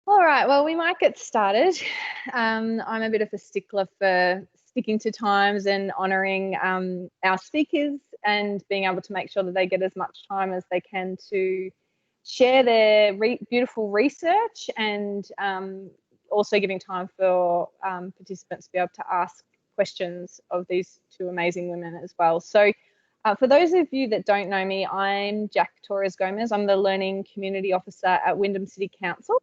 All right, well, we might get started. I'm a bit of a stickler for sticking to times and honouring our speakers and being able to make sure that they get as much time as they can to share their beautiful research, and also giving time for participants to be able to ask questions of these two amazing women as well. So for those of you that don't know me, I'm Jack Torres Gomez. I'm the Learning Community Officer at Wyndham City Council.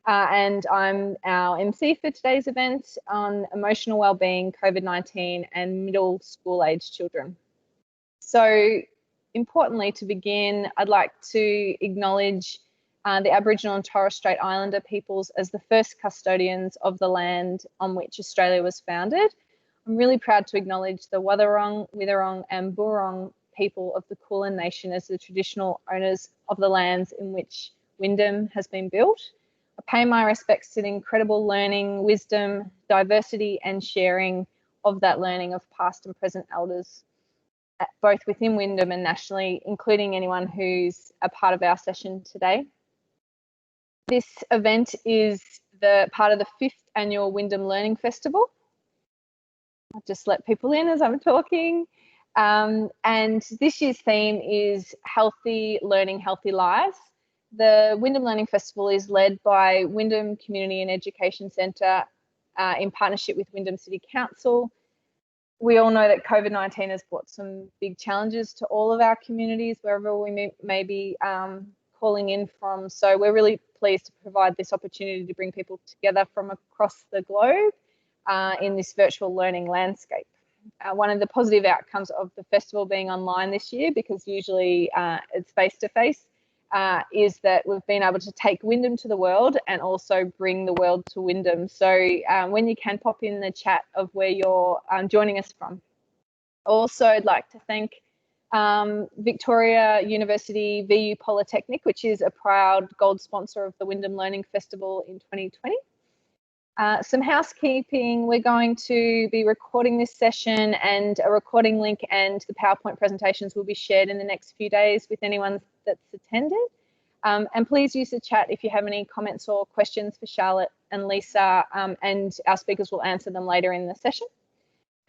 And I'm our MC for today's event on emotional wellbeing, COVID-19 and middle school age children. So importantly, to begin, I'd like to acknowledge the Aboriginal and Torres Strait Islander peoples as the first custodians of the land on which Australia was founded. I'm really proud to acknowledge the Wathaurong, Witherong and Burrong people of the Kulin Nation as the traditional owners of the lands in which Wyndham has been built. I pay my respects to the incredible learning, wisdom, diversity and sharing of that learning of past and present elders, both within Wyndham and nationally, including anyone who's a part of our session today. This event is the part of the 5th annual Wyndham Learning Festival. I'll just let people in as I'm talking. And this year's theme is Healthy Learning, Healthy Lives. The Wyndham Learning Festival is led by Wyndham Community and Education Centre in partnership with Wyndham City Council. We all know that COVID-19 has brought some big challenges to all of our communities, wherever we may be calling in from. So we're really pleased to provide this opportunity to bring people together from across the globe in this virtual learning landscape. One of the positive outcomes of the festival being online this year, because usually it's face-to-face, is that we've been able to take Wyndham to the world and also bring the world to Wyndham. So when you can, pop in the chat of where you're joining us from. Also, I'd like to thank Victoria University VU Polytechnic, which is a proud gold sponsor of the Wyndham Learning Festival in 2020. Some housekeeping: we're going to be recording this session, and a recording link and the PowerPoint presentations will be shared in the next few days with anyone that's attended. And please use the chat if you have any comments or questions for Charlotte and Lisa, and our speakers will answer them later in the session.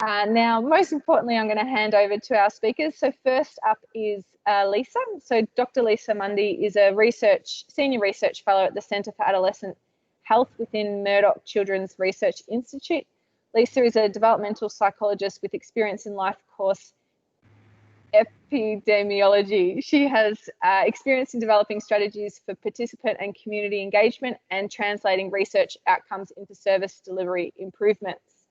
Now, most importantly, I'm going to hand over to our speakers. So first up is Lisa. So Dr. Lisa Mundy is a senior research fellow at the Centre for Adolescent Health within Murdoch Children's Research Institute. Lisa is a developmental psychologist with experience in life course epidemiology. She has experience in developing strategies for participant and community engagement and translating research outcomes into service delivery improvements.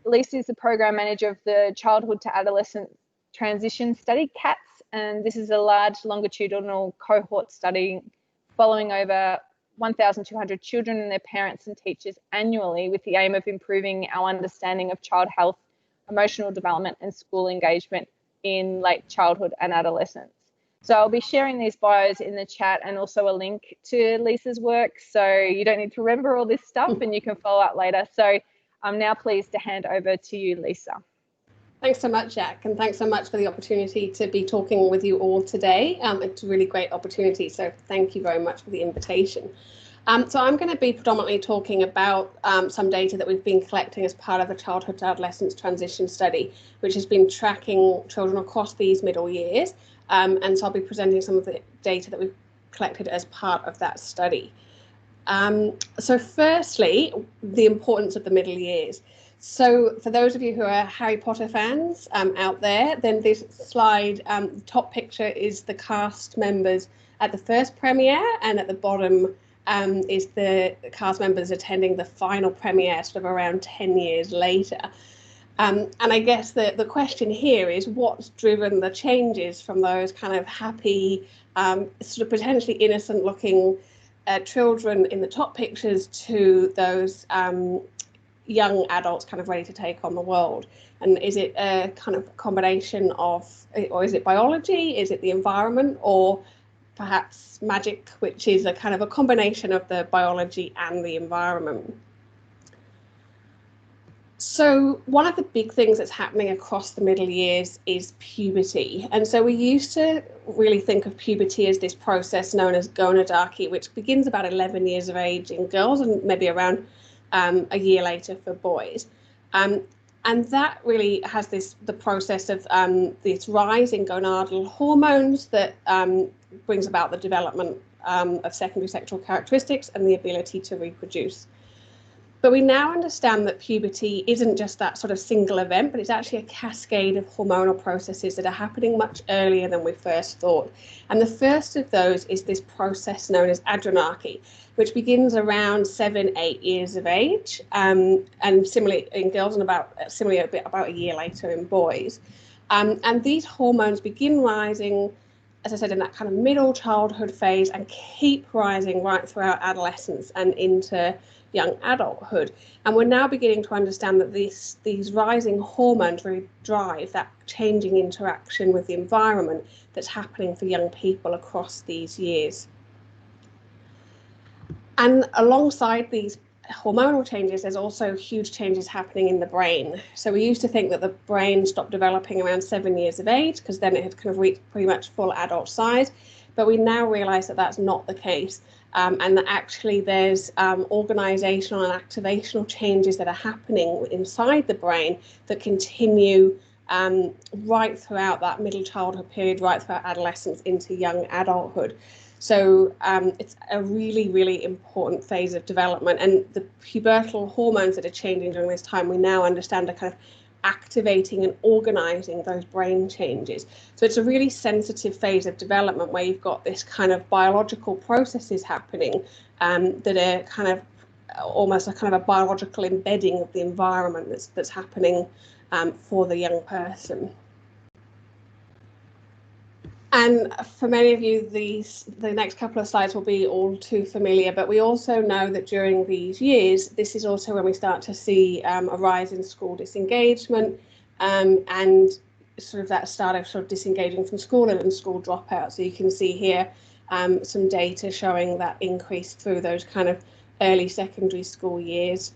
Lisa is the program manager of the Childhood to Adolescent Transition Study, CATS, and this is a large longitudinal cohort study following over 1,200 children and their parents and teachers annually, with the aim of improving our understanding of child health, emotional development and school engagement in late childhood and adolescence. So I'll be sharing these bios in the chat and also a link to Lisa's work, so you don't need to remember all this stuff and you can follow up later. So I'm now pleased to hand over to you, Lisa. Thanks so much, Jack, and thanks so much for the opportunity to be talking with you all today. It's a really great opportunity, so thank you very much for the invitation. So I'm going to be predominantly talking about some data that we've been collecting as part of the Childhood to Adolescence Transition Study, which has been tracking children across these middle years. And so I'll be presenting some of the data that we've collected as part of that study. So firstly, the importance of the middle years. So for those of you who are Harry Potter fans out there, then this slide, the top picture is the cast members at the first premiere, and at the bottom is the cast members attending the final premiere sort of around 10 years later. And I guess the question here is, what's driven the changes from those kind of happy, sort of potentially innocent looking children in the top pictures to those young adults kind of ready to take on the world? And is it a kind of combination of, or is it biology, is it the environment, or perhaps magic, which is a kind of a combination of the biology and the environment? So one of the big things that's happening across the middle years is puberty. And so we used to really think of puberty as this process known as gonadarchy, which begins about 11 years of age in girls and maybe around a year later for boys. And that really has the process of this rise in gonadal hormones that brings about the development of secondary sexual characteristics and the ability to reproduce. But we now understand that puberty isn't just that sort of single event, but it's actually a cascade of hormonal processes that are happening much earlier than we first thought. And the first of those is this process known as adrenarche, which begins around 7-8 years of age, and similarly in girls, and about a year later in boys. And these hormones begin rising, as I said, in that kind of middle childhood phase and keep rising right throughout adolescence and into young adulthood. And we're now beginning to understand that these rising hormones really drive that changing interaction with the environment that's happening for young people across these years. And alongside these hormonal changes, there's also huge changes happening in the brain. So we used to think that the brain stopped developing around 7 years of age, because then it had kind of reached pretty much full adult size. But we now realize that that's not the case. And that actually there's organizational and activational changes that are happening inside the brain that continue right throughout that middle childhood period, right throughout adolescence into young adulthood. So it's a really, really important phase of development. And the pubertal hormones that are changing during this time, we now understand are kind of activating and organizing those brain changes. So it's a really sensitive phase of development where you've got this kind of biological processes happening that are kind of almost a kind of a biological embedding of the environment that's happening for the young person. And for many of you, the next couple of slides will be all too familiar, but we also know that during these years, this is also when we start to see a rise in school disengagement and sort of that start of sort of disengaging from school and school dropout. So you can see here some data showing that increase through those kind of early secondary school years.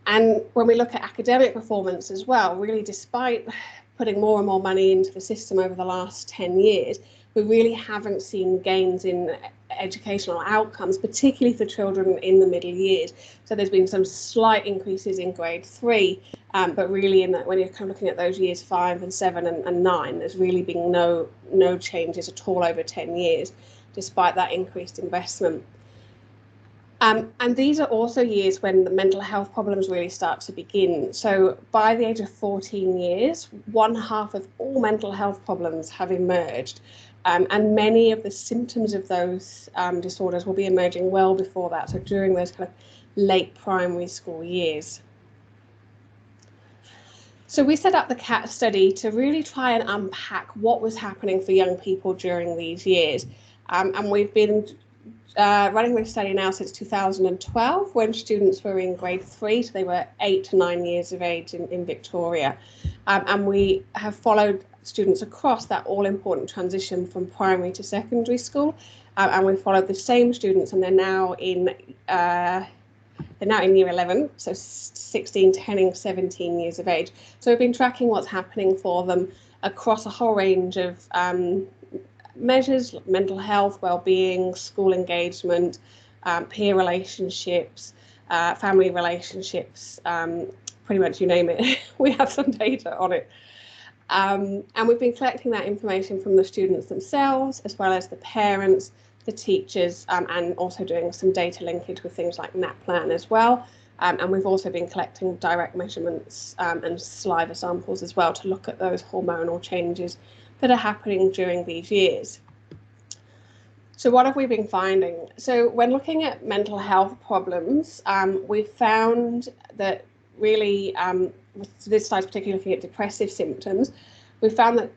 And when we look at academic performance as well, really despite putting more and more money into the system over the last 10 years, we really haven't seen gains in educational outcomes, particularly for children in the middle years. So there's been some slight increases in grade 3, but really in that when you're kind of looking at those years 5 and 7 and 9, there's really been no changes at all over 10 years, despite that increased investment. And these are also years when the mental health problems really start to begin. So by the age of 14 years, 1/2 of all mental health problems have emerged. And many of the symptoms of those disorders will be emerging well before that, so during those kind of late primary school years. So we set up the CAT study to really try and unpack what was happening for young people during these years. And we've been running this study now since 2012, when students were in grade 3, so they were 8 to 9 years of age in Victoria. And we have followed students across that all-important transition from primary to secondary school. And we followed the same students, and they're now in year 11, so 16, 10, 17 years of age. So we've been tracking what's happening for them across a whole range of measures: mental health, well-being, school engagement, peer relationships, family relationships, pretty much you name it. We have some data on it. And we've been collecting that information from the students themselves, as well as the parents, the teachers, and also doing some data linkage with things like NAPLAN as well. And we've also been collecting direct measurements and saliva samples as well to look at those hormonal changes that are happening during these years. So what have we been finding? So when looking at mental health problems, we've found that really, with this slide particularly looking at depressive symptoms, we found that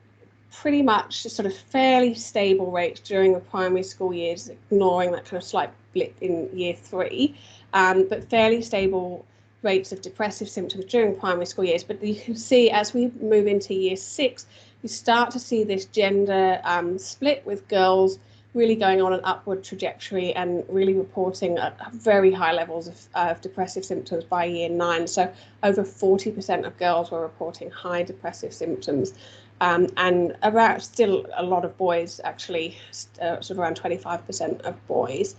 pretty much sort of fairly stable rates during the primary school years, ignoring that kind of slight blip in year 3, but fairly stable rates of depressive symptoms during primary school years. But you can see as we move into year 6, you start to see this gender split, with girls really going on an upward trajectory and really reporting at very high levels of depressive symptoms by year 9. So over 40% of girls were reporting high depressive symptoms, and around still a lot of boys, actually, sort of around 25% of boys.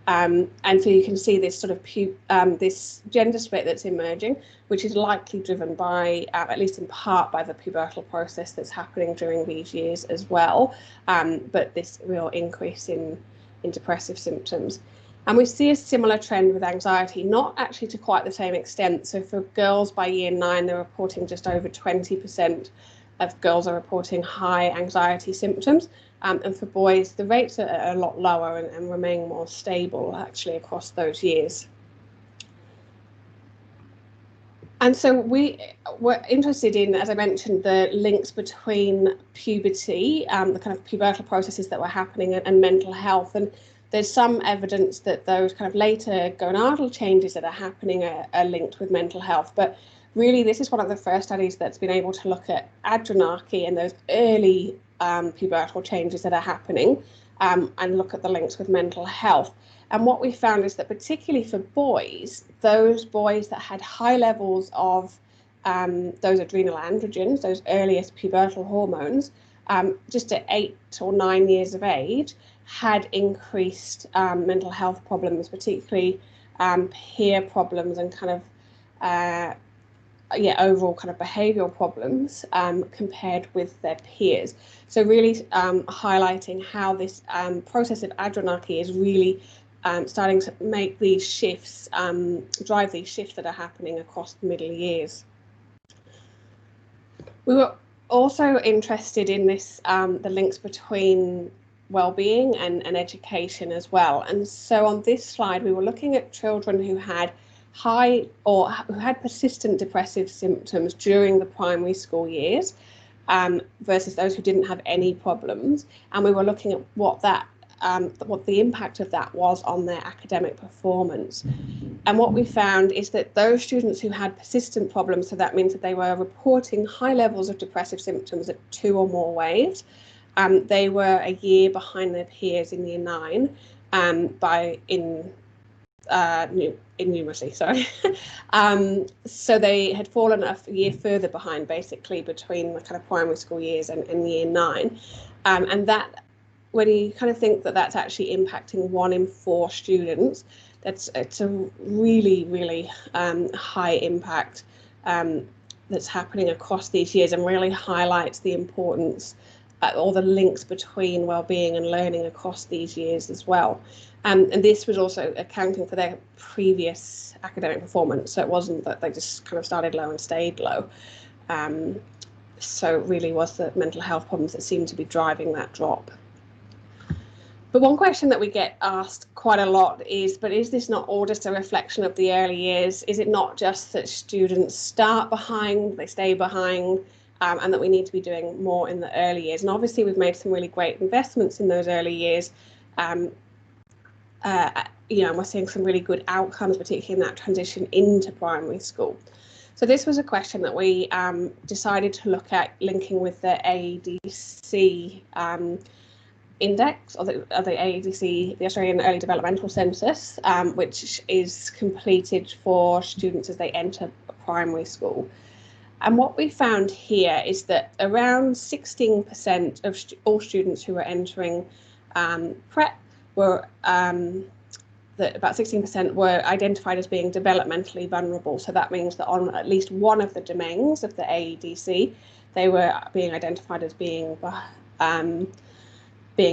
And so you can see this sort of this gender split that's emerging, which is likely driven by, at least in part, by the pubertal process that's happening during these years as well. But this real increase in depressive symptoms. And we see a similar trend with anxiety, not actually to quite the same extent. So for girls by year 9, they're reporting just over 20% of girls are reporting high anxiety symptoms. And for boys, the rates are a lot lower and remain more stable actually across those years. And so we were interested in, as I mentioned, the links between puberty, the kind of pubertal processes that were happening, and mental health. And there's some evidence that those kind of later gonadal changes that are happening are linked with mental health. But really, this is one of the first studies that's been able to look at adrenarche and those early pubertal changes that are happening, and look at the links with mental health. And what we found is that particularly for boys, those boys that had high levels of those adrenal androgens, those earliest pubertal hormones, just at 8 or 9 years of age, had increased mental health problems, particularly peer problems and kind of overall kind of behavioural problems compared with their peers. So really highlighting how this process of adrenarche is really starting to make these shifts, drive these shifts that are happening across the middle years. We were also interested in this, the links between well-being and education as well. And so on this slide, we were looking at children who had high or who had persistent depressive symptoms during the primary school years, versus those who didn't have any problems. And we were looking at what the impact of that was on their academic performance. And what we found is that those students who had persistent problems, so that means that they were reporting high levels of depressive symptoms at 2 or more waves, they were a year behind their peers in year 9 in numeracy, sorry. So they had fallen a year further behind, basically, between the kind of primary school years and year 9. And that, when you kind of think that that's actually impacting 1 in 4 students, it's a really, really high impact that's happening across these years, and really highlights the importance or the links between well-being and learning across these years as well. And this was also accounting for their previous academic performance, so it wasn't that they just kind of started low and stayed low. So it really was the mental health problems that seemed to be driving that drop. But one question that we get asked quite a lot is, but is this not all just a reflection of the early years? Is it not just that students start behind, they stay behind, and that we need to be doing more in the early years? And obviously we've made some really great investments in those early years. And we're seeing some really good outcomes, particularly in that transition into primary school. So this was a question that we decided to look at linking with the AEDC index, or the AEDC, the Australian Early Developmental Census, which is completed for students as they enter primary school. And what we found here is that around 16% of all students who were entering prep were, about 16% were identified as being developmentally vulnerable. So that means that on at least one of the domains of the AEDC, they were being identified as being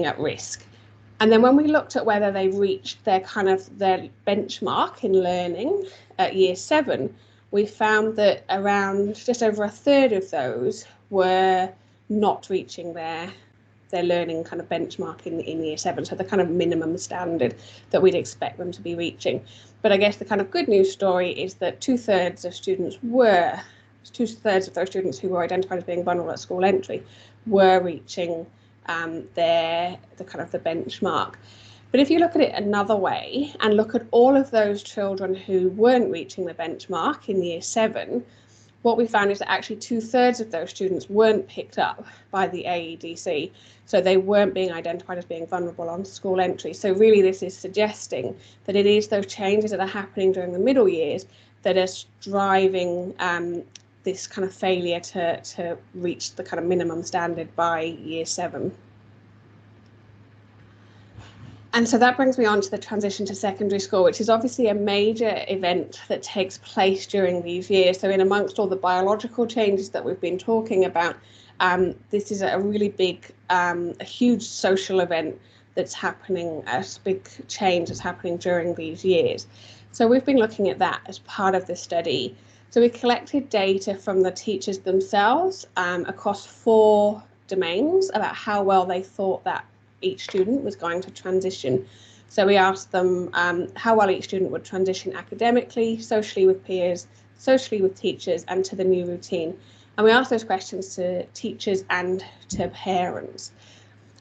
at risk. And then when we looked at whether they reached their benchmark in learning at year 7, we found that around just over a third of those were not reaching their learning kind of benchmark in year 7, so the kind of minimum standard that we'd expect them to be reaching. But I guess the kind of good news story is that 2/3 of students of those students who were identified as being vulnerable at school entry were reaching the benchmark. But if you look at it another way and look at all of those children who weren't reaching the benchmark in year 7, what we found is that actually 2/3 of those students weren't picked up by the AEDC. So they weren't being identified as being vulnerable on school entry. So really this is suggesting that it is those changes that are happening during the middle years that are driving this kind of failure to reach the kind of minimum standard by year 7. And so that brings me on to the transition to secondary school, which is obviously a major event that takes place during these years. So in amongst all the biological changes that we've been talking about, this is a really big, a huge social event that's happening, a big change that's happening during these years. So we've been looking at that as part of the study. So we collected data from the teachers themselves across 4 domains about how well they thought that each student was going to transition. So we asked them how well each student would transition academically, socially with peers, socially with teachers, and to the new routine. And we asked those questions to teachers and to parents.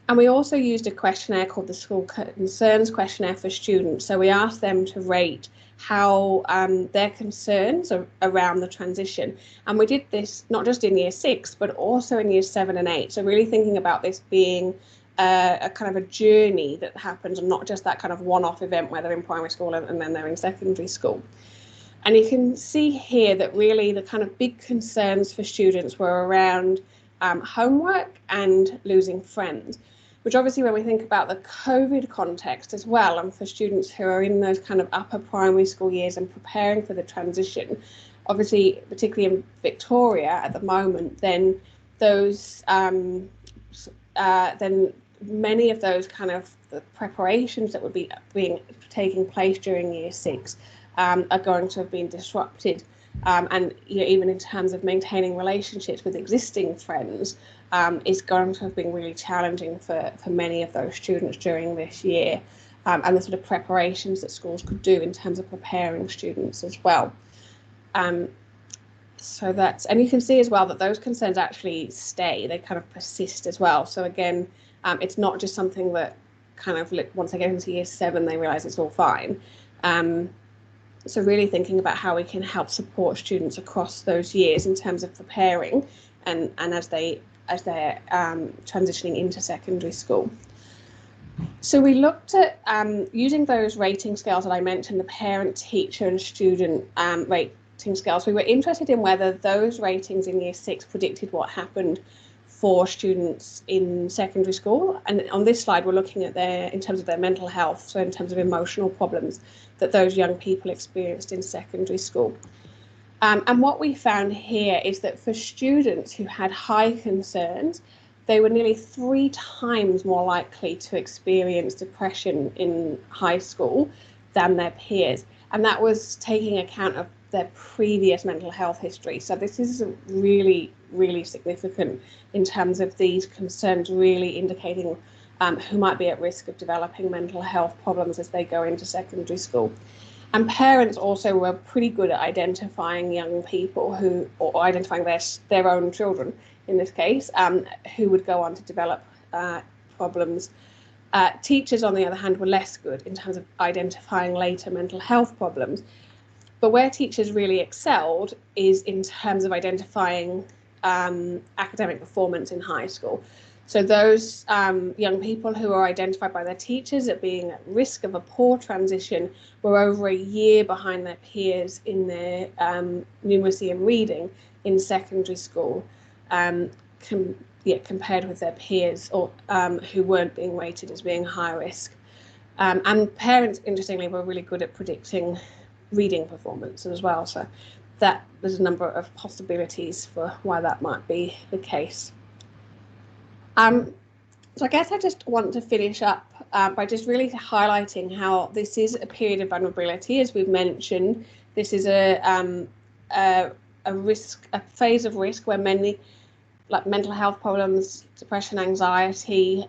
And we also used a questionnaire called the School Concerns Questionnaire for students. So we asked them to rate how their concerns are around the transition. And we did this not just in year 6, but also in years 7 and 8. So really thinking about this being a kind of a journey that happens, and not just that kind of one-off event where they're in primary school and then they're in secondary school. And you can see here that really the kind of big concerns for students were around homework and losing friends, which obviously when we think about the COVID context as well, and for students who are in those kind of upper primary school years and preparing for the transition, obviously particularly in Victoria at the moment, then those then many of those kind of the preparations that would be taking place during year 6 are going to have been disrupted, and even in terms of maintaining relationships with existing friends is going to have been really challenging for many of those students during this year, and the sort of preparations that schools could do in terms of preparing students as well. So that's, and you can see as well that those concerns actually stay, they kind of persist as well. So again, it's not just something that kind of once they get into year 7 they realise it's all fine. So really thinking about how we can help support students across those years in terms of preparing and as they're transitioning into secondary school. So we looked at using those rating scales that I mentioned, the parent, teacher and student rating scales. We were interested in whether those ratings in year 6 predicted what happened for students in secondary school. And on this slide, we're looking at in terms of their mental health, so in terms of emotional problems that those young people experienced in secondary school. And what we found here is that for students who had high concerns, they were nearly 3 times more likely to experience depression in high school than their peers. And that was taking account of their previous mental health history. So this is really, really significant in terms of these concerns really indicating who might be at risk of developing mental health problems as they go into secondary school. And parents also were pretty good at identifying young people or identifying their own children in this case, who would go on to develop problems. Teachers, on the other hand, were less good in terms of identifying later mental health problems. But where teachers really excelled is in terms of identifying academic performance in high school. So those young people who are identified by their teachers as being at risk of a poor transition were over a year behind their peers in their numeracy and reading in secondary school, compared with their peers who weren't being rated as being high risk. And parents, interestingly, were really good at predicting reading performance as well. So that there's a number of possibilities for why that might be the case. So I guess I just want to finish up by just really highlighting how this is a period of vulnerability. As we've mentioned, this is a phase of risk where many, like mental health problems, depression, anxiety,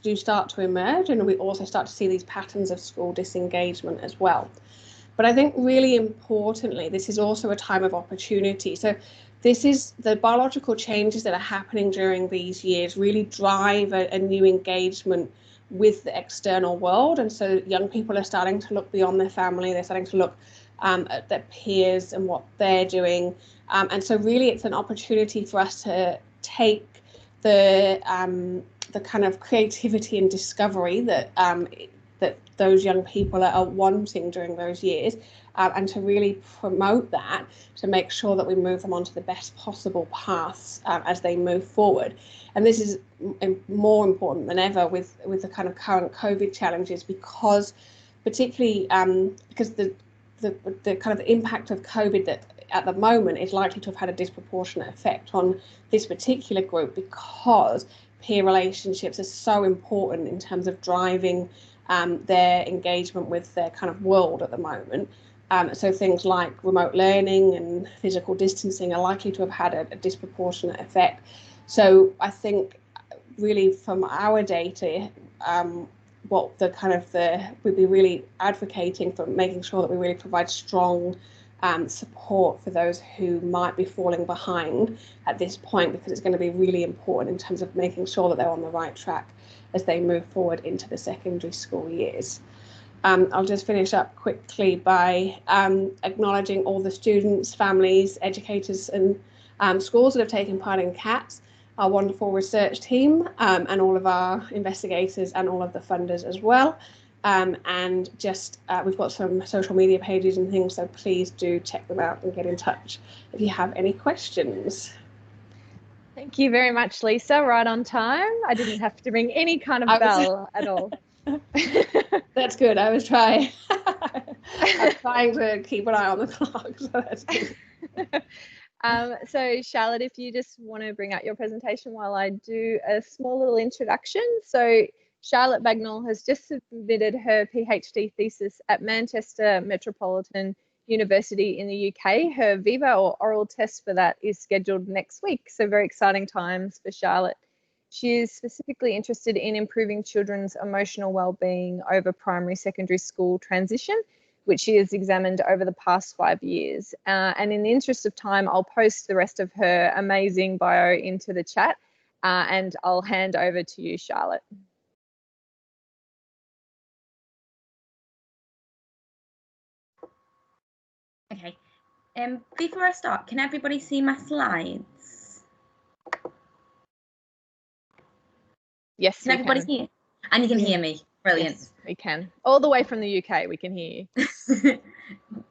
do start to emerge, and we also start to see these patterns of school disengagement as well. But I think really importantly, this is also a time of opportunity. So this is the biological changes that are happening during these years really drive a new engagement with the external world. And so young people are starting to look beyond their family. They're starting to look at their peers and what they're doing. And so really it's an opportunity for us to take the kind of creativity and discovery that that those young people are wanting during those years, and to really promote that, to make sure that we move them onto the best possible paths as they move forward. And this is more important than ever with the kind of current COVID challenges, because particularly because the kind of impact of COVID that at the moment is likely to have had a disproportionate effect on this particular group, because peer relationships are so important in terms of driving their engagement with their kind of world at the moment. So things like remote learning and physical distancing are likely to have had a disproportionate effect. So I think really from our data, what the kind of we'd be really advocating for making sure that we really provide strong support for those who might be falling behind at this point, because it's going to be really important in terms of making sure that they're on the right track as they move forward into the secondary school years. I'll just finish up quickly by acknowledging all the students, families, educators and schools that have taken part in CATS, our wonderful research team, and all of our investigators and all of the funders as well. And just we've got some social media pages and things, so please do check them out and get in touch if you have any questions. Thank you very much, Lisa. Right on time. I didn't have to ring any kind of bell at all. That's good. I was trying. I'm trying to keep an eye on the clock, so that's good. So Charlotte, if you just want to bring out your presentation while I do a small little introduction. So Charlotte Bagnall has just submitted her PhD thesis at Manchester Metropolitan University in the UK. Her Viva or oral test for that is scheduled next week. So very exciting times for Charlotte. She is specifically interested in improving children's emotional well-being over primary secondary school transition, which she has examined over the past 5 years. And in the interest of time, I'll post the rest of her amazing bio into the chat, and I'll hand over to you, Charlotte. Okay, before I start, can everybody see my slides? Yes, can everybody hear? And you can hear me. Brilliant. Yes, we can. All the way from the UK, we can hear you.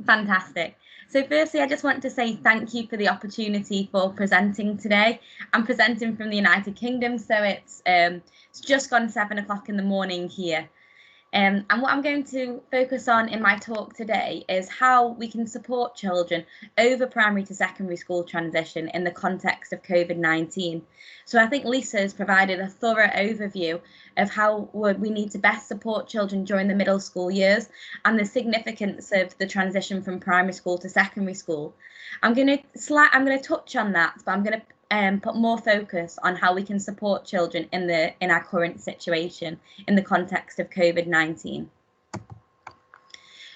Fantastic. So firstly, I just want to say thank you for the opportunity for presenting today. I'm presenting from the United Kingdom, so it's just gone 7 o'clock in the morning here. And what I'm going to focus on in my talk today is how we can support children over primary to secondary school transition in the context of COVID-19. So I think Lisa has provided a thorough overview of how we need to best support children during the middle school years and the significance of the transition from primary school to secondary school. I'm going to touch on that, but I'm going to put more focus on how we can support children in our current situation in the context of COVID-19.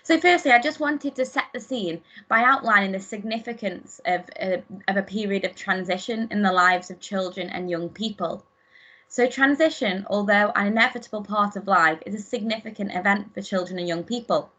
So firstly, I just wanted to set the scene by outlining the significance of a period of transition in the lives of children and young people. So transition, although an inevitable part of life, is a significant event for children and young people.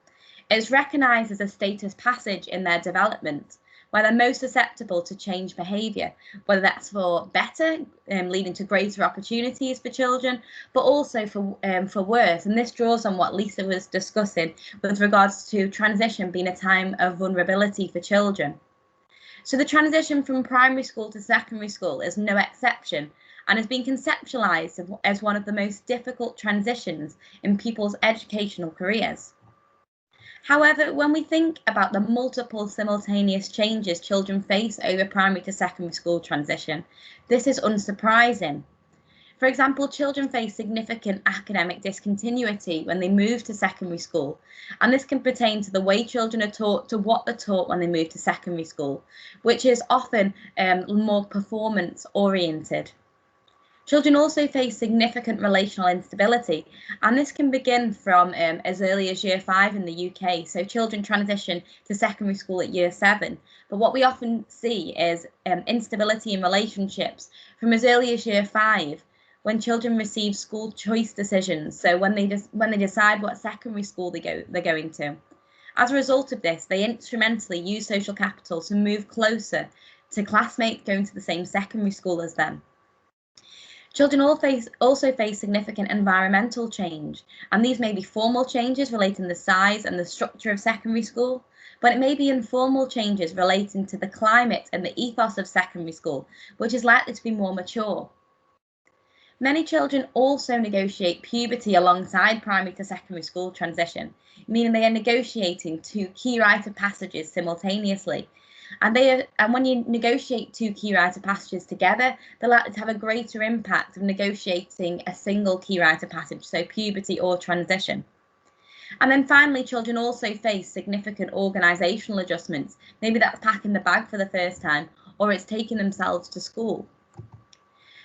It's recognised as a state of passage in their development, where they're most susceptible to change behaviour, whether that's for better, leading to greater opportunities for children, but also for worse. And this draws on what Lisa was discussing with regards to transition being a time of vulnerability for children. So the transition from primary school to secondary school is no exception and has been conceptualised as one of the most difficult transitions in people's educational careers. However, when we think about the multiple simultaneous changes children face over primary to secondary school transition, this is unsurprising. For example, children face significant academic discontinuity when they move to secondary school, and this can pertain to the way children are taught to what they're taught when they move to secondary school, which is often more performance oriented. Children also face significant relational instability, and this can begin from as early as year 5 in the UK. So children transition to secondary school at year 7. But what we often see is instability in relationships from as early as year 5, when children receive school choice decisions. So when they decide what secondary school they're going to. As a result of this, they instrumentally use social capital to move closer to classmates going to the same secondary school as them. Children also face significant environmental change, and these may be formal changes relating to the size and the structure of secondary school, but it may be informal changes relating to the climate and the ethos of secondary school, which is likely to be more mature. Many children also negotiate puberty alongside primary to secondary school transition, meaning they are negotiating two key rite of passages simultaneously. And when you negotiate two key rite of passages together, they're likely to have a greater impact of negotiating a single key rite of passage, so puberty or transition. And then finally, children also face significant organisational adjustments. Maybe that's packing the bag for the first time, or it's taking themselves to school.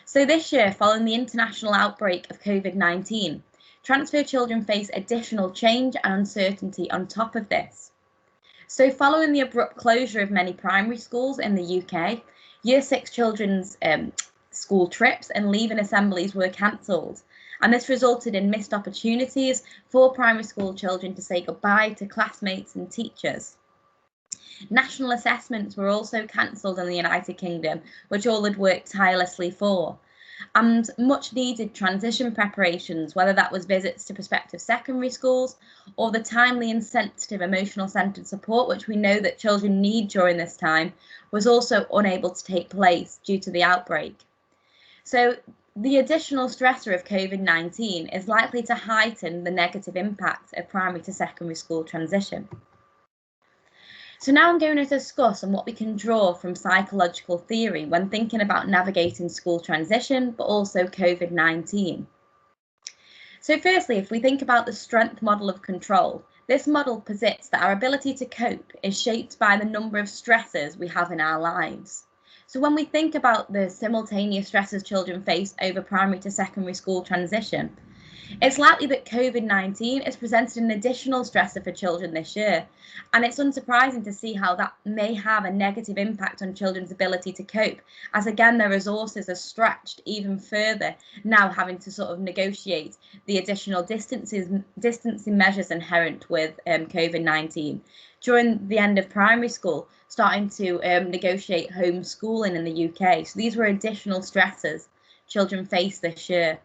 So this year, following the international outbreak of COVID-19, transfer children face additional change and uncertainty on top of this. So following the abrupt closure of many primary schools in the UK, Year 6 children's school trips and leaving assemblies were cancelled. And this resulted in missed opportunities for primary school children to say goodbye to classmates and teachers. National assessments were also cancelled in the United Kingdom, which all had worked tirelessly for. And much needed transition preparations, whether that was visits to prospective secondary schools or the timely and sensitive emotional centred support, which we know that children need during this time, was also unable to take place due to the outbreak. So the additional stressor of COVID-19 is likely to heighten the negative impact of primary to secondary school transition. So now I'm going to discuss on what we can draw from psychological theory when thinking about navigating school transition, but also COVID-19. So firstly, if we think about the strength model of control, this model posits that our ability to cope is shaped by the number of stressors we have in our lives. So when we think about the simultaneous stresses children face over primary to secondary school transition, it's likely that COVID-19 is presented an additional stressor for children this year, and it's unsurprising to see how that may have a negative impact on children's ability to cope, as again their resources are stretched even further, now having to sort of negotiate the additional distancing measures inherent with COVID-19. During the end of primary school, starting to negotiate homeschooling in the UK. So these were additional stressors children face this year.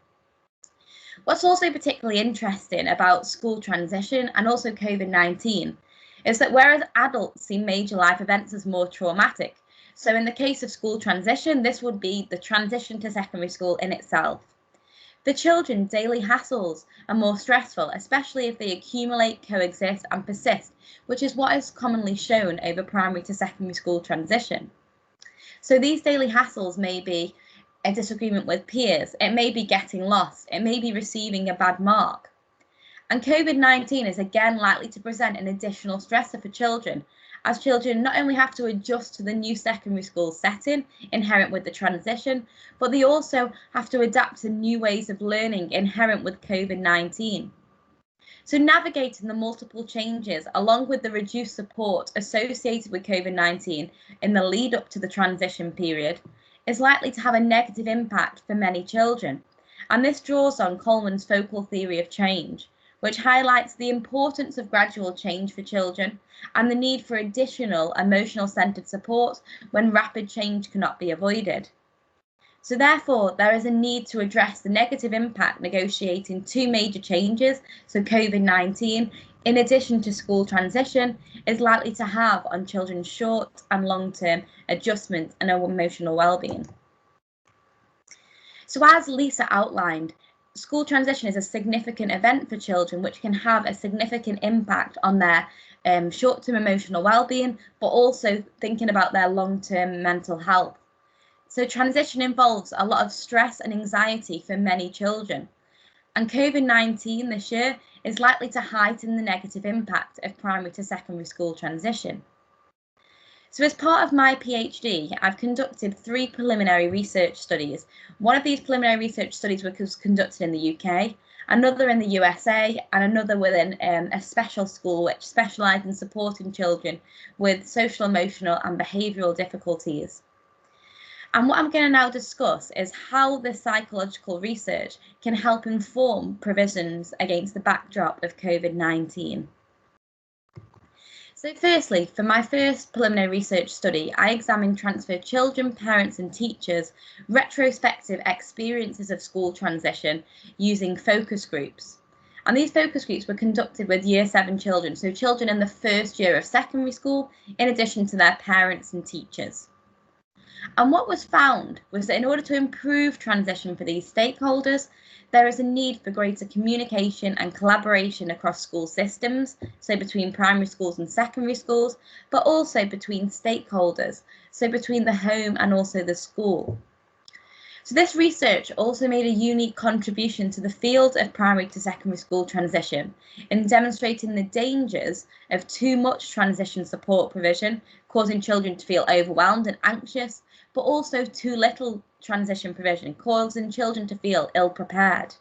What's also particularly interesting about school transition and also COVID-19 is that whereas adults see major life events as more traumatic, so in the case of school transition, this would be the transition to secondary school in itself. For children, daily hassles are more stressful, especially if they accumulate, coexist and persist, which is what is commonly shown over primary to secondary school transition. So these daily hassles may be a disagreement with peers, it may be getting lost, it may be receiving a bad mark. And COVID-19 is again likely to present an additional stressor for children, as children not only have to adjust to the new secondary school setting inherent with the transition, but they also have to adapt to new ways of learning inherent with COVID-19. So navigating the multiple changes along with the reduced support associated with COVID-19 in the lead up to the transition period is likely to have a negative impact for many children. And this draws on Coleman's focal theory of change, which highlights the importance of gradual change for children and the need for additional emotional centred support when rapid change cannot be avoided. So therefore, there is a need to address the negative impact negotiating two major changes, so COVID-19, in addition to school transition, is likely to have on children's short and long-term adjustment and emotional well-being. So as Lisa outlined, school transition is a significant event for children which can have a significant impact on their short-term emotional well-being, but also thinking about their long-term mental health. So transition involves a lot of stress and anxiety for many children. And COVID-19 this year is likely to heighten the negative impact of primary to secondary school transition. So as part of my PhD, I've conducted 3 preliminary research studies. One of these preliminary research studies was conducted in the UK, another in the USA, and another within a special school which specialised in supporting children with social, emotional and behavioural difficulties. And what I'm going to now discuss is how this psychological research can help inform provisions against the backdrop of COVID-19. So firstly, for my first preliminary research study, I examined transferred children, parents and teachers' retrospective experiences of school transition using focus groups. And these focus groups were conducted with Year 7 children, so children in the first year of secondary school, in addition to their parents and teachers. And what was found was that in order to improve transition for these stakeholders, there is a need for greater communication and collaboration across school systems, so between primary schools and secondary schools, but also between stakeholders, so between the home and also the school. So this research also made a unique contribution to the field of primary to secondary school transition in demonstrating the dangers of too much transition support provision, causing children to feel overwhelmed and anxious, but also too little transition provision, causing children to feel ill-prepared.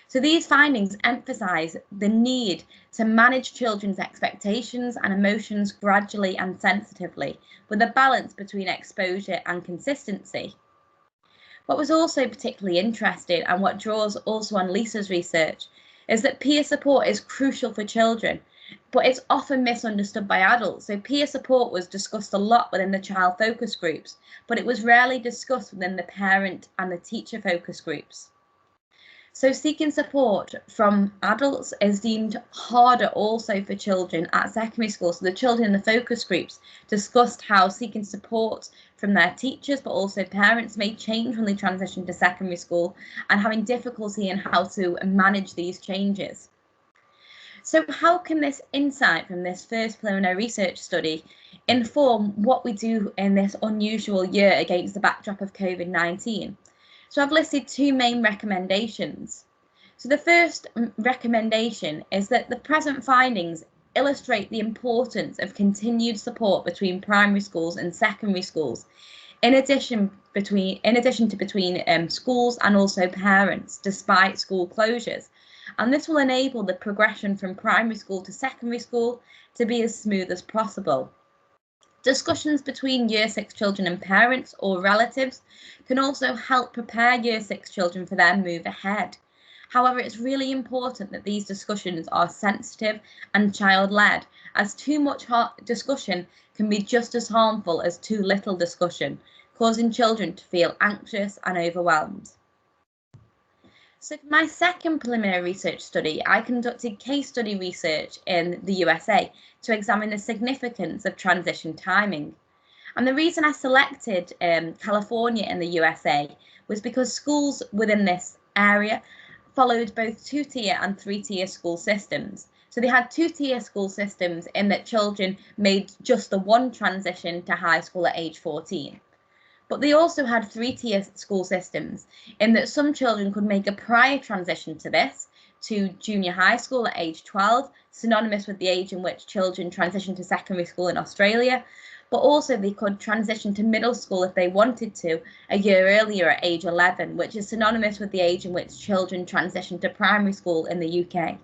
So these findings emphasise the need to manage children's expectations and emotions gradually and sensitively, with a balance between exposure and consistency. What was also particularly interesting, and what draws also on Lisa's research, is that peer support is crucial for children, but it's often misunderstood by adults. So peer support was discussed a lot within the child focus groups, but it was rarely discussed within the parent and the teacher focus groups. So seeking support from adults is deemed harder also for children at secondary school. So the children in the focus groups discussed how seeking support from their teachers, but also parents, may change when they transition to secondary school, and having difficulty in how to manage these changes. So how can this insight from this first preliminary research study inform what we do in this unusual year against the backdrop of COVID-19? So I've listed two main recommendations. So the first recommendation is that the present findings illustrate the importance of continued support between primary schools and secondary schools, in addition to between schools and also parents, despite school closures. And this will enable the progression from primary school to secondary school to be as smooth as possible. Discussions between Year 6 children and parents or relatives can also help prepare Year 6 children for their move ahead. However, it's really important that these discussions are sensitive and child-led, as too much discussion can be just as harmful as too little discussion, causing children to feel anxious and overwhelmed. So for my second preliminary research study, I conducted case study research in the USA to examine the significance of transition timing. And the reason I selected California in the USA was because schools within this area followed both two-tier and three-tier school systems. So they had two-tier school systems in that children made just the one transition to high school at age 14. But they also had three-tier school systems in that some children could make a prior transition to this, to junior high school at age 12, synonymous with the age in which children transition to secondary school in Australia, but also they could transition to middle school if they wanted to a year earlier at age 11, which is synonymous with the age in which children transition to primary school in the UK.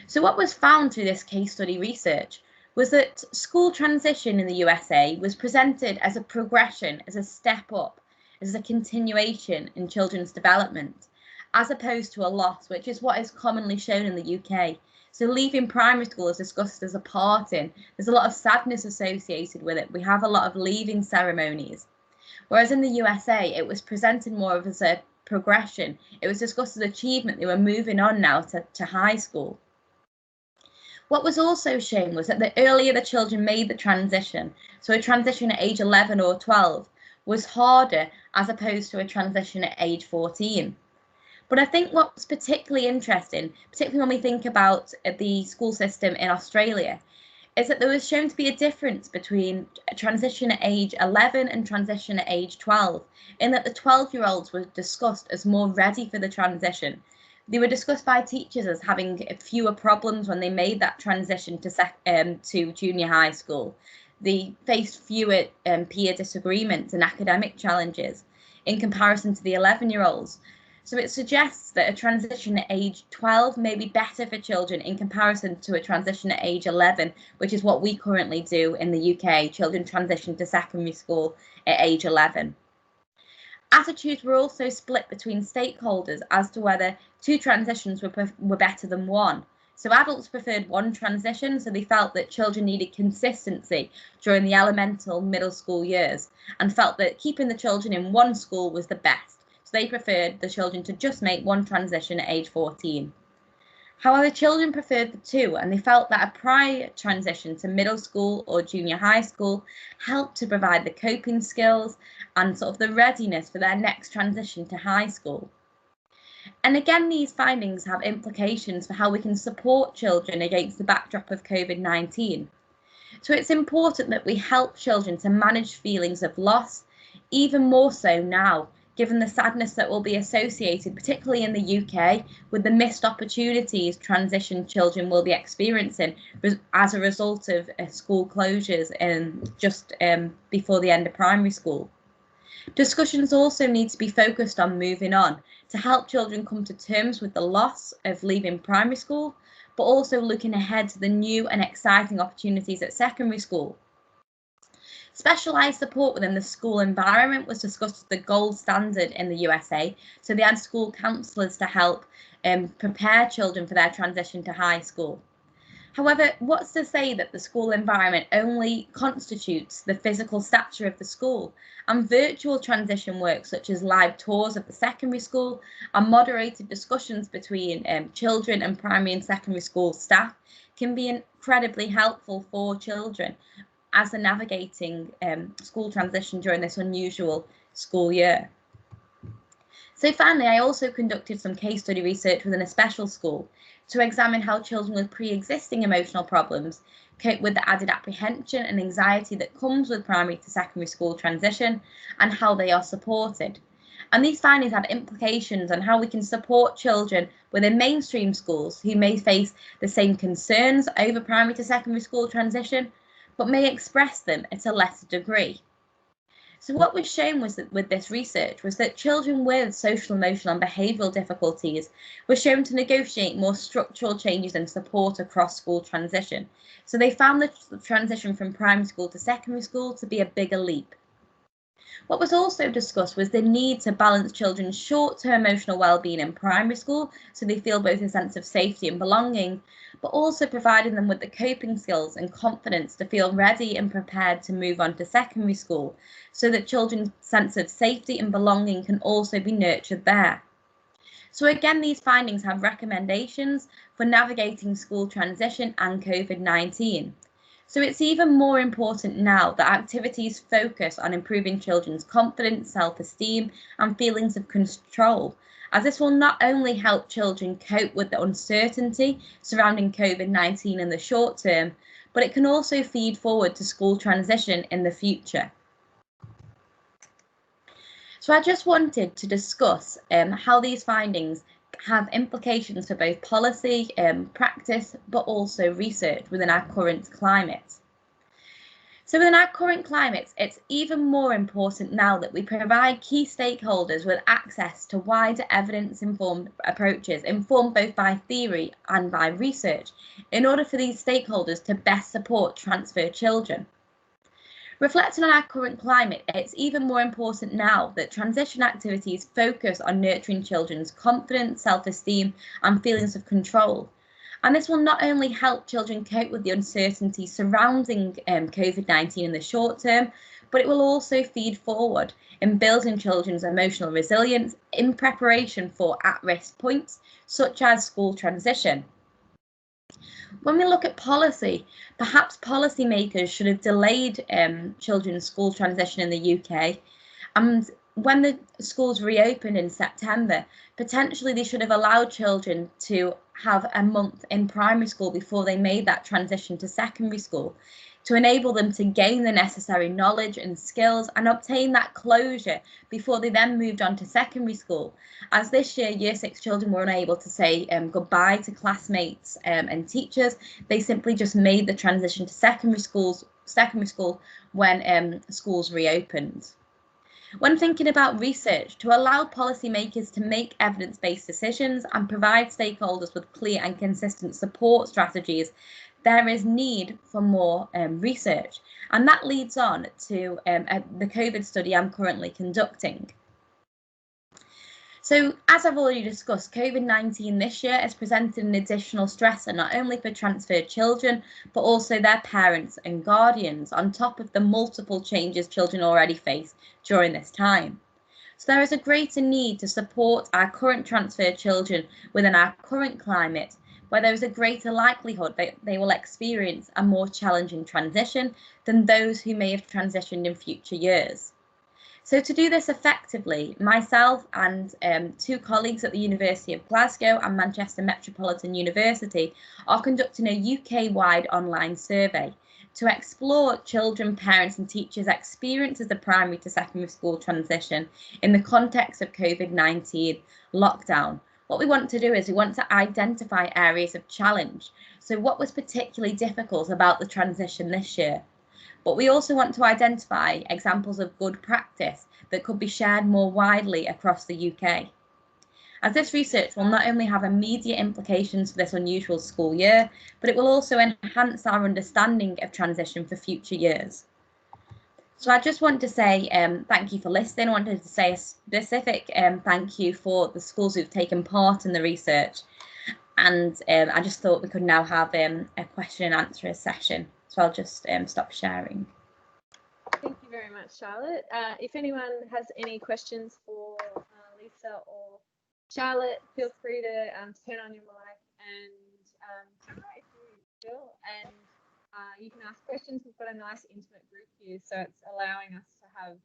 So what was found through this case study research was that school transition in the USA was presented as a progression, as a step up, as a continuation in children's development, as opposed to a loss, which is what is commonly shown in the UK. So leaving primary school is discussed as a parting. There's a lot of sadness associated with it. We have a lot of leaving ceremonies. Whereas in the USA, it was presented more of as a progression. It was discussed as achievement. They were moving on now to high school. What was also shown was that the earlier the children made the transition, so a transition at age 11 or 12, was harder as opposed to a transition at age 14. But I think what's particularly interesting, particularly when we think about the school system in Australia, is that there was shown to be a difference between a transition at age 11 and transition at age 12, in that the 12-year-olds were discussed as more ready for the transition. They were discussed by teachers as having fewer problems when they made that transition to junior high school. They faced fewer peer disagreements and academic challenges in comparison to the 11-year-olds. So it suggests that a transition at age 12 may be better for children in comparison to a transition at age 11, which is what we currently do in the UK. Children transition to secondary school at age 11. Attitudes were also split between stakeholders as to whether two transitions were better than one. So adults preferred one transition, so they felt that children needed consistency during the elemental middle school years and felt that keeping the children in one school was the best. So they preferred the children to just make one transition at age 14. However, children preferred the two, and they felt that a prior transition to middle school or junior high school helped to provide the coping skills and sort of the readiness for their next transition to high school. And again, these findings have implications for how we can support children against the backdrop of COVID-19. So it's important that we help children to manage feelings of loss, even more so now, given the sadness that will be associated, particularly in the UK, with the missed opportunities transition children will be experiencing as a result of school closures just before the end of primary school. Discussions also need to be focused on moving on to help children come to terms with the loss of leaving primary school, but also looking ahead to the new and exciting opportunities at secondary school. Specialised support within the school environment was discussed as the gold standard in the USA, so they had school counsellors to help prepare children for their transition to high school. However, what's to say that the school environment only constitutes the physical stature of the school, and virtual transition work such as live tours of the secondary school and moderated discussions between children and primary and secondary school staff can be incredibly helpful for children as they're navigating school transition during this unusual school year. So finally, I also conducted some case study research within a special school to examine how children with pre-existing emotional problems cope with the added apprehension and anxiety that comes with primary to secondary school transition and how they are supported. And these findings have implications on how we can support children within mainstream schools who may face the same concerns over primary to secondary school transition, but may express them at a lesser degree. So what was shown was that with this research was that children with social, emotional and behavioural difficulties were shown to negotiate more structural changes and support across school transition. So they found the transition from primary school to secondary school to be a bigger leap. What was also discussed was the need to balance children's short-term emotional well-being in primary school, so they feel both a sense of safety and belonging, but also providing them with the coping skills and confidence to feel ready and prepared to move on to secondary school, so that children's sense of safety and belonging can also be nurtured there. So again, these findings have recommendations for navigating school transition and COVID-19. So it's even more important now that activities focus on improving children's confidence, self-esteem and feelings of control, as this will not only help children cope with the uncertainty surrounding COVID-19 in the short term, but it can also feed forward to school transition in the future. So I just wanted to discuss how these findings have implications for both policy, practice, but also research within our current climate. So within our current climate, it's even more important now that we provide key stakeholders with access to wider evidence-informed approaches, informed both by theory and by research, in order for these stakeholders to best support transfer children. Reflecting on our current climate, it's even more important now that transition activities focus on nurturing children's confidence, self-esteem and feelings of control. And this will not only help children cope with the uncertainty surrounding COVID-19 in the short term, but it will also feed forward in building children's emotional resilience in preparation for at-risk points, such as school transition. When we look at policy, perhaps policymakers should have delayed children's school transition in the UK, and when the schools reopened in September, potentially they should have allowed children to have a month in primary school before they made that transition to secondary school, to enable them to gain the necessary knowledge and skills and obtain that closure before they then moved on to secondary school. As this year, Year 6 children were unable to say goodbye to classmates and teachers, they simply just made the transition to secondary school when schools reopened. When thinking about research, to allow policymakers to make evidence-based decisions and provide stakeholders with clear and consistent support strategies, there is need for more research. And that leads on to the COVID study I'm currently conducting. So, as I've already discussed, COVID-19 this year has presented an additional stressor not only for transferred children, but also their parents and guardians, on top of the multiple changes children already face during this time. So there is a greater need to support our current transferred children within our current climate, where there is a greater likelihood that they will experience a more challenging transition than those who may have transitioned in future years. So to do this effectively, myself and 2 colleagues at the University of Glasgow and Manchester Metropolitan University are conducting a UK-wide online survey to explore children, parents and teachers' experience of the primary to secondary school transition in the context of COVID-19 lockdown. What we want to do is we want to identify areas of challenge. So what was particularly difficult about the transition this year? But we also want to identify examples of good practice that could be shared more widely across the UK. As this research will not only have immediate implications for this unusual school year, but it will also enhance our understanding of transition for future years. So I just want to say thank you for listening. I wanted to say a specific thank you for the schools who've taken part in the research. And I just thought we could now have a question and answer session. So I'll just stop sharing. Thank you very much, Charlotte. If anyone has any questions for Lisa or Charlotte, feel free to turn on your mic and camera if you will. And you can ask questions. We've got a nice intimate group here, so it's allowing us to have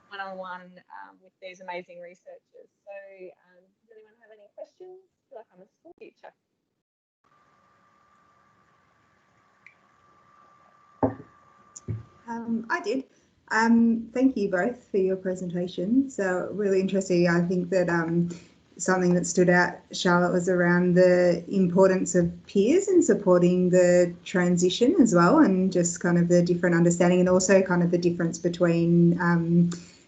one-on-one with these amazing researchers. So does anyone have any questions? I feel like I'm a school teacher. I did. Thank you both for your presentation. So really interesting. I think that something that stood out, Charlotte, was around the importance of peers in supporting the transition as well, and just kind of the different understanding, and also kind of the difference between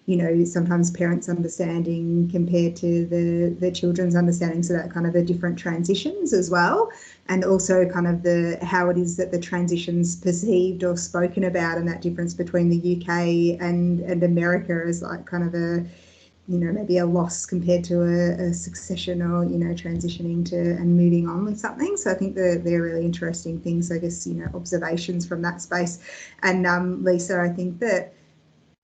you know, sometimes parents' understanding compared to the children's understanding, so that kind of the different transitions as well, and also kind of the how it is that the transition's perceived or spoken about, and that difference between the UK and America as like kind of a, you know, maybe a loss compared to a succession, or, you know, transitioning to and moving on with something. So I think they're really interesting things, I guess, you know, observations from that space. And Lisa, I think that,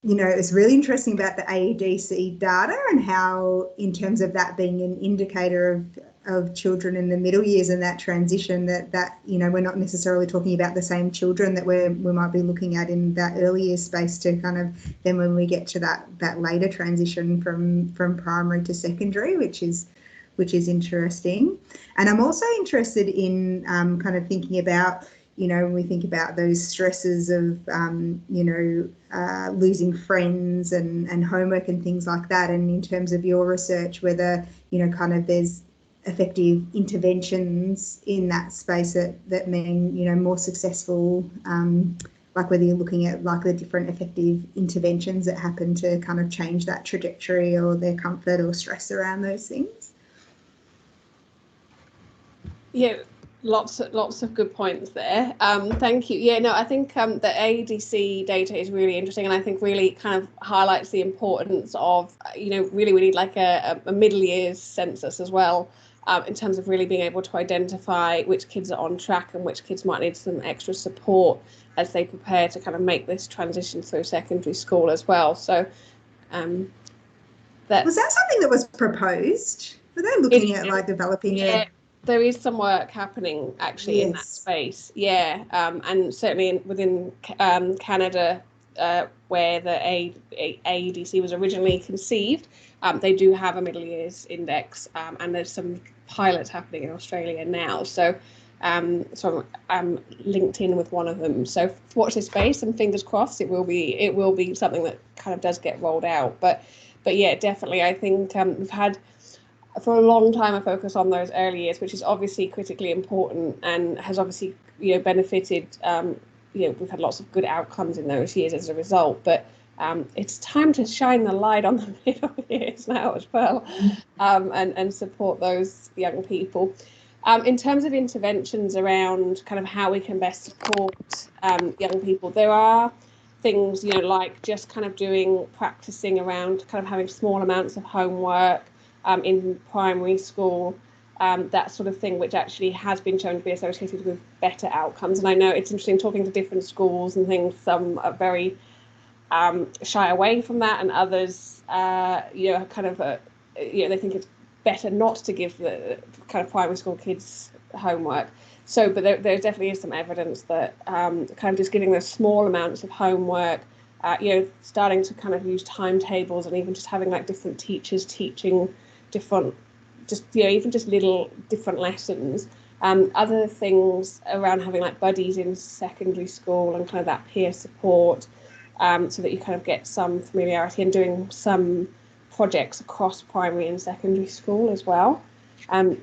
you know, it's really interesting about the AEDC data and how, in terms of that being an indicator of children in the middle years and that transition, that you know, we're not necessarily talking about the same children that we might be looking at in that early year space, to kind of then when we get to that later transition from primary to secondary, which is interesting. And I'm also interested in kind of thinking about, you know, when we think about those stresses of, you know, losing friends and homework and things like that, and in terms of your research, whether, you know, kind of there's effective interventions in that space that mean, you know, more successful, like whether you're looking at like the different effective interventions that happen to kind of change that trajectory or their comfort or stress around those things. Yeah, lots of good points there. Thank you. Yeah, no, I think the AEDC data is really interesting, and I think really kind of highlights the importance of, you know, really we need like a middle years census as well, in terms of really being able to identify which kids are on track and which kids might need some extra support as they prepare to kind of make this transition through secondary school as well. So was that something that was proposed? Were they looking at like developing? Yeah. There is some work happening actually in that space, yeah, and certainly within Canada, where the AEDC was originally conceived, they do have a middle years index, and there's some pilots happening in Australia now. So, so I'm linked in with one of them. So watch this space, and fingers crossed it will be something that kind of does get rolled out. But yeah, definitely, I think we've had, for a long time, a focus on those early years, which is obviously critically important and has obviously, you know, benefited, you know, we've had lots of good outcomes in those years as a result, but it's time to shine the light on the middle years now as well, and support those young people. In terms of interventions around kind of how we can best support young people, there are things, you know, like just kind of practicing around kind of having small amounts of homework in primary school, that sort of thing, which actually has been shown to be associated with better outcomes. And I know it's interesting talking to different schools and things. Some are very shy away from that, and others, you know, kind of, you know, they think it's better not to give the kind of primary school kids homework. So, but there definitely is some evidence that kind of just giving those small amounts of homework, you know, starting to kind of use timetables, and even just having like different teachers teaching different, just, you know, even just little different lessons. Other things around having like buddies in secondary school and kind of that peer support, so that you kind of get some familiarity, and doing some projects across primary and secondary school as well.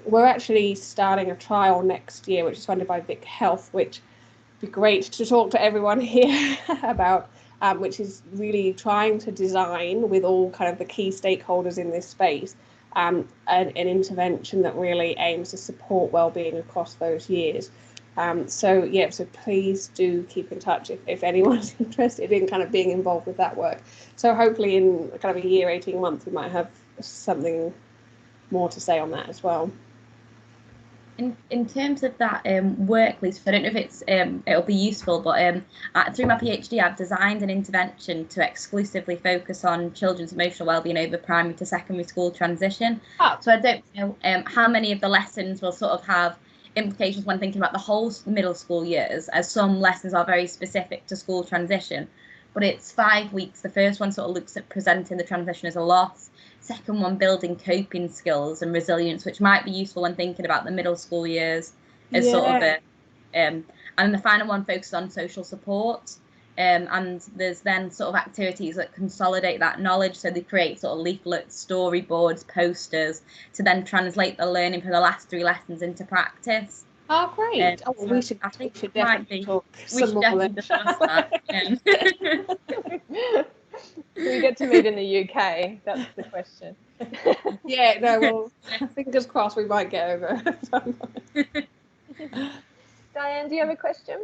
We're actually starting a trial next year, which is funded by Vic Health, which would be great to talk to everyone here about, which is really trying to design with all kind of the key stakeholders in this space, an intervention that really aims to support wellbeing across those years. So yeah, so please do keep in touch if anyone's interested in kind of being involved with that work. So hopefully in kind of a year, 18 months, we might have something more to say on that as well. In terms of that work, Lisa, I don't know if it's it'll be useful, but through my PhD, I've designed an intervention to exclusively focus on children's emotional wellbeing over primary to secondary school transition. Oh. So I don't know how many of the lessons will sort of have implications when thinking about the whole middle school years, as some lessons are very specific to school transition. But it's 5 weeks. The first one sort of looks at presenting the transition as a loss. Second one, building coping skills and resilience, which might be useful when thinking about the middle school years as sort of a, and the final one focuses on social support. And there's then sort of activities that consolidate that knowledge. So they create sort of leaflets, storyboards, posters to then translate the learning from the last 3 lessons into practice. Oh, great. We should definitely talk some more. Discuss that. We get to meet in the UK. That's the question. Yeah, no, well, fingers crossed we might get over. Diane, do you have a question?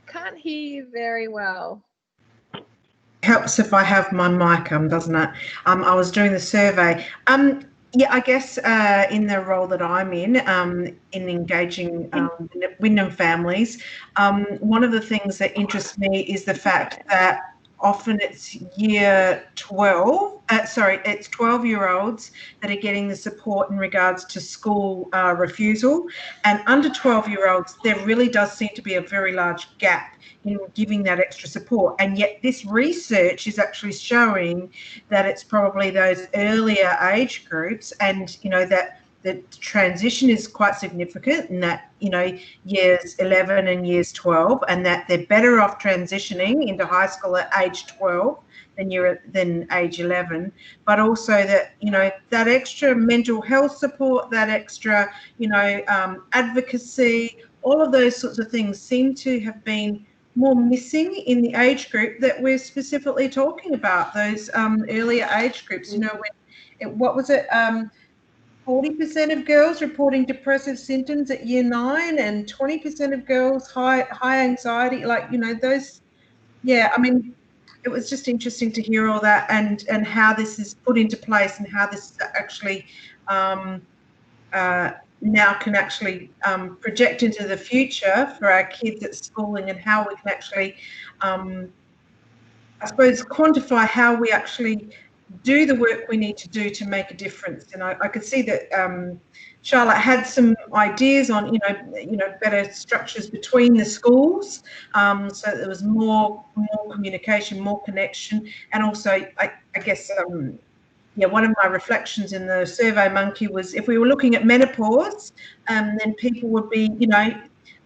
Can't hear you very well. Helps if I have my mic on, doesn't it? I was doing the survey. Yeah, I guess in the role that I'm in engaging Wyndham families, one of the things that interests me is the fact that often it's year 12, it's 12-year-olds that are getting the support in regards to school refusal. And under 12-year-olds, there really does seem to be a very large gap in giving that extra support. And yet this research is actually showing that it's probably those earlier age groups, and, you know, that the transition is quite significant in that, you know, years 11 and years 12, and that they're better off transitioning into high school at age 12 than age 11, but also that, you know, that extra mental health support, that extra, you know, advocacy, all of those sorts of things seem to have been more missing in the age group that we're specifically talking about, those earlier age groups. You know, what was it, 40% of girls reporting depressive symptoms at year 9, and 20% of girls high anxiety, like, you know, those. Yeah, I mean, it was just interesting to hear all that, and how this is put into place, and how this actually now can actually project into the future for our kids at schooling, and how we can actually, I suppose, quantify how we actually do the work we need to do to make a difference. And I could see that Charlotte had some ideas on, you know, better structures between the schools, so there was more communication, more connection, and also, I guess, yeah, one of my reflections in the Survey Monkey was, if we were looking at menopause, then people would be, you know,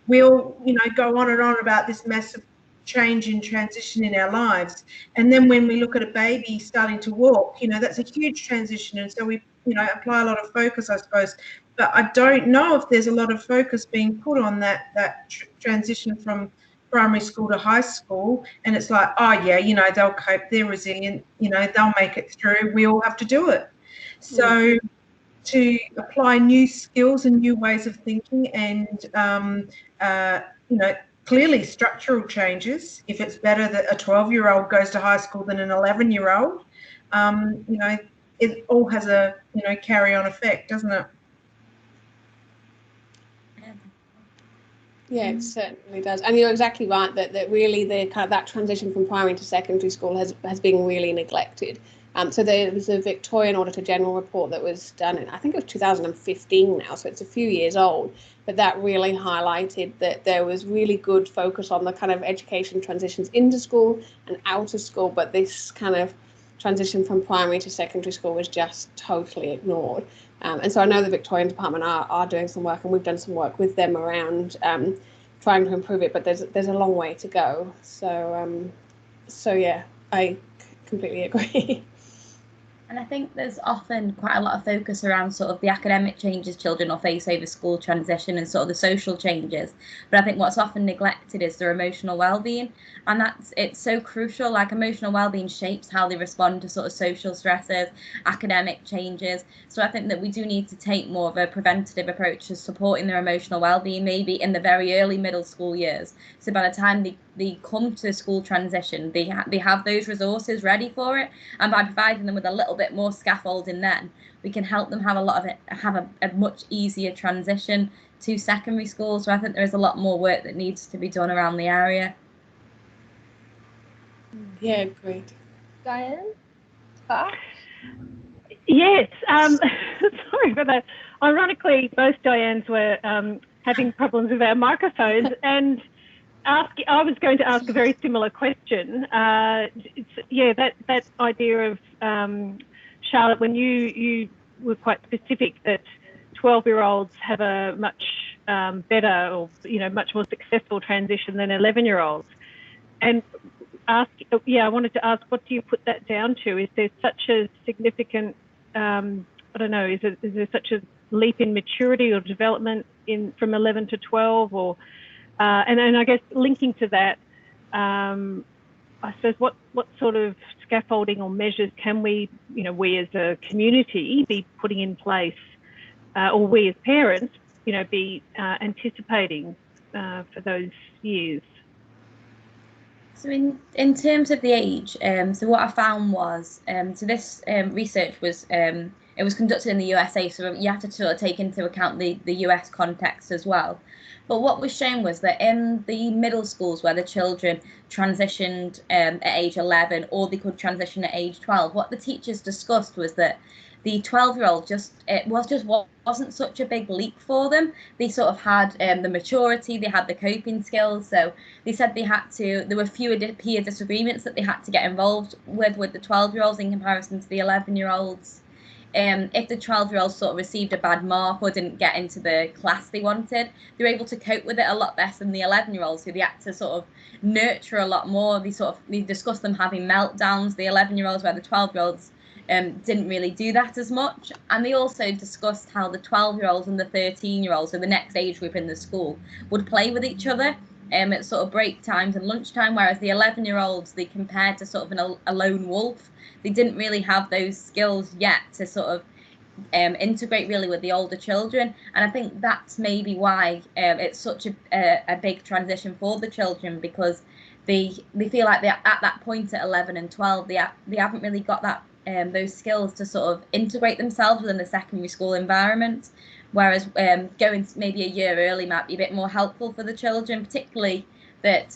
we'll, you know, go on and on about this massive change in transition in our lives. And then when we look at a baby starting to walk, you know, that's a huge transition. And so we, you know, apply a lot of focus, I suppose. But I don't know if there's a lot of focus being put on that transition from primary school to high school. And it's like, oh yeah, you know, they'll cope, they're resilient, you know, they'll make it through, we all have to do it. So to apply new skills and new ways of thinking, and you know, clearly structural changes. If it's better that a 12-year-old goes to high school than an 11-year-old, you know, it all has a, you know, carry-on effect, doesn't it? Yeah, it certainly does. And you're exactly right that really the kind of that transition from primary to secondary school has been really neglected. So there was a Victorian Auditor General report that was done in, I think it was 2015 now, so it's a few years old, but that really highlighted that there was really good focus on the kind of education transitions into school and out of school, but this kind of transition from primary to secondary school was just totally ignored. And so I know the Victorian Department are doing some work, and we've done some work with them around trying to improve it, but there's a long way to go. So yeah, I completely agree. And I think there's often quite a lot of focus around sort of the academic changes children will face over school transition and sort of the social changes. But I think what's often neglected is their emotional well-being. And it's so crucial. Like, emotional well-being shapes how they respond to sort of social stresses, academic changes. So I think that we do need to take more of a preventative approach to supporting their emotional well-being, maybe in the very early middle school years. So by the time they come to school transition, they have those resources ready for it. And by providing them with a little bit more scaffolding, then we can help them have a much easier transition to secondary school. So I think there is a lot more work that needs to be done around the area. Yeah, great. Diane? Yes, sorry for that. Ironically, both Dianes were having problems with our microphones, and I was going to ask a very similar question. That idea of, Charlotte, when you were quite specific that 12-year-olds have a much better, or much more successful transition than 11-year-olds, and I wanted to ask, what do you put that down to? Is there such a significant, I don't know, is there such a leap in maturity or development from 11 to 12, or and I guess linking to that, I suppose what sort of scaffolding or measures can we as a community be putting in place, or we as parents be anticipating for those years? So in terms of the age, so what I found was, so this research was, it was conducted in the USA, so you have to sort of take into account the US context as well. But what was shown was that in the middle schools where the children transitioned at age 11, or they could transition at age 12, what the teachers discussed was that the 12-year-old wasn't such a big leap for them. They sort of had the maturity, they had the coping skills. So they said there were fewer peer disagreements that they had to get involved with the 12-year-olds in comparison to the 11-year-olds. If the 12-year-olds sort of received a bad mark or didn't get into the class they wanted, they were able to cope with it a lot better than the 11-year-olds, who they had to sort of nurture a lot more. They discussed them having meltdowns, the 11-year-olds, where the 12-year-olds didn't really do that as much. And they also discussed how the 12-year-olds and the 13-year-olds, so the next age group in the school, would play with each other at sort of break times and lunchtime, whereas the 11-year-olds, they compared to sort of a lone wolf. They didn't really have those skills yet to sort of integrate really with the older children. And I think that's maybe why it's such a big transition for the children, because they feel like they're at that point at 11 and 12, they haven't really got that those skills to sort of integrate themselves within the secondary school environment, whereas going maybe a year early might be a bit more helpful for the children, particularly that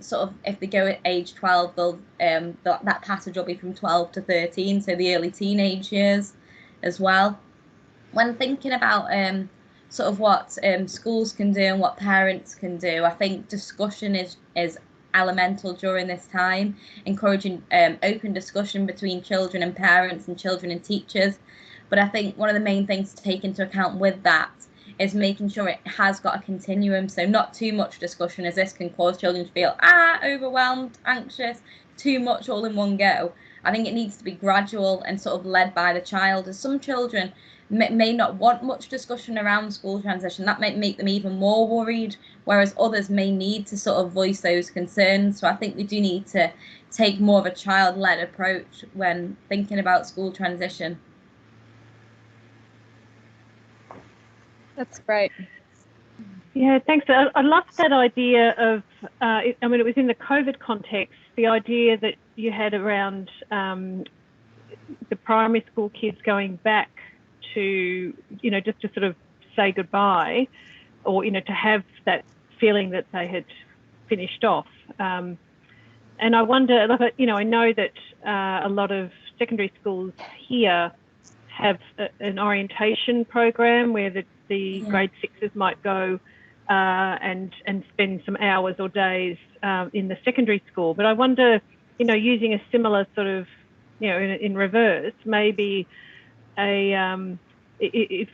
sort of if they go at age 12, that passage will be from 12 to 13, so the early teenage years as well. When thinking about sort of what schools can do and what parents can do, I think discussion is elemental during this time, encouraging open discussion between children and parents and children and teachers. But I think one of the main things to take into account with that is making sure it has got a continuum, so not too much discussion, as this can cause children to feel overwhelmed, anxious, too much all in one go. I think it needs to be gradual and sort of led by the child, as some children may not want much discussion around school transition. That might make them even more worried, whereas others may need to sort of voice those concerns. So I think we do need to take more of a child-led approach when thinking about school transition. That's great. Yeah, thanks. I loved that idea of, I mean, it was in the COVID context, the idea that you had around the primary school kids going back to, just to sort of say goodbye, or, to have that feeling that they had finished off. And I wonder, I know that a lot of secondary schools here have an orientation program where the grade sixes might go and spend some hours or days in the secondary school. But I wonder, using a similar sort of, in reverse, maybe if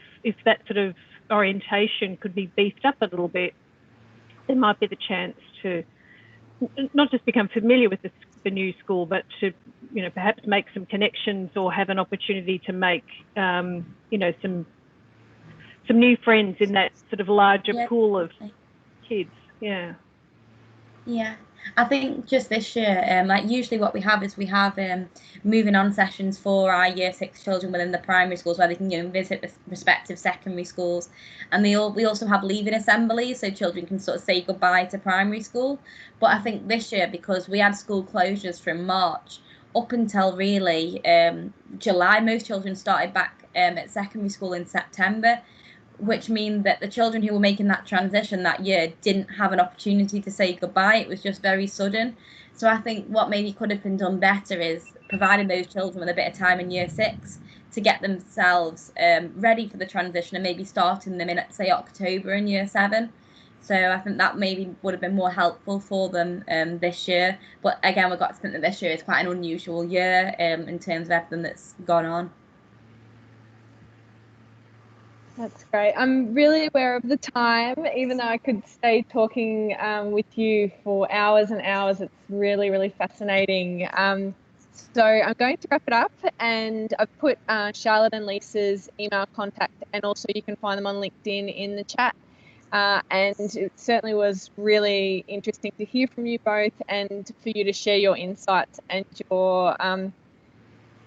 that sort of orientation could be beefed up a little bit, there might be the chance to not just become familiar with the new school, but to, perhaps make some connections or have an opportunity to make, some new friends in that sort of larger pool of kids. Yeah. Yeah, I think just this year, like usually what we have is we have moving on sessions for our year 6 children within the primary schools where they can visit the respective secondary schools, and we also have leaving assemblies so children can sort of say goodbye to primary school. But I think this year, because we had school closures from March up until really July, most children started back at secondary school in September, which means that the children who were making that transition that year didn't have an opportunity to say goodbye. It was just very sudden. So I think what maybe could have been done better is providing those children with a bit of time in year 6 to get themselves ready for the transition, and maybe starting them in, say, October in year 7. So I think that maybe would have been more helpful for them this year. But again, we've got to think that this year is quite an unusual year in terms of everything that's gone on. That's great. I'm really aware of the time, even though I could stay talking with you for hours and hours. It's really, really fascinating. So I'm going to wrap it up, and I've put Charlotte and Lisa's email contact, and also you can find them on LinkedIn in the chat. And it certainly was really interesting to hear from you both, and for you to share your insights and your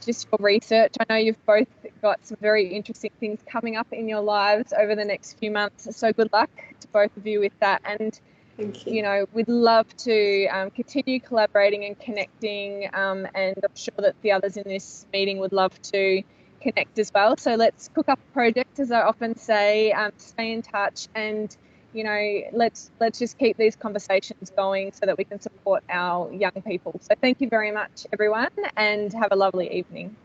just your research. I know you've both got some very interesting things coming up in your lives over the next few months. So good luck to both of you with that. And, Thank you. We'd love to continue collaborating and connecting. And I'm sure that the others in this meeting would love to connect as well. So let's cook up a project, as I often say, stay in touch, and let's just keep these conversations going so that we can support our young people. So thank you very much, everyone, and have a lovely evening.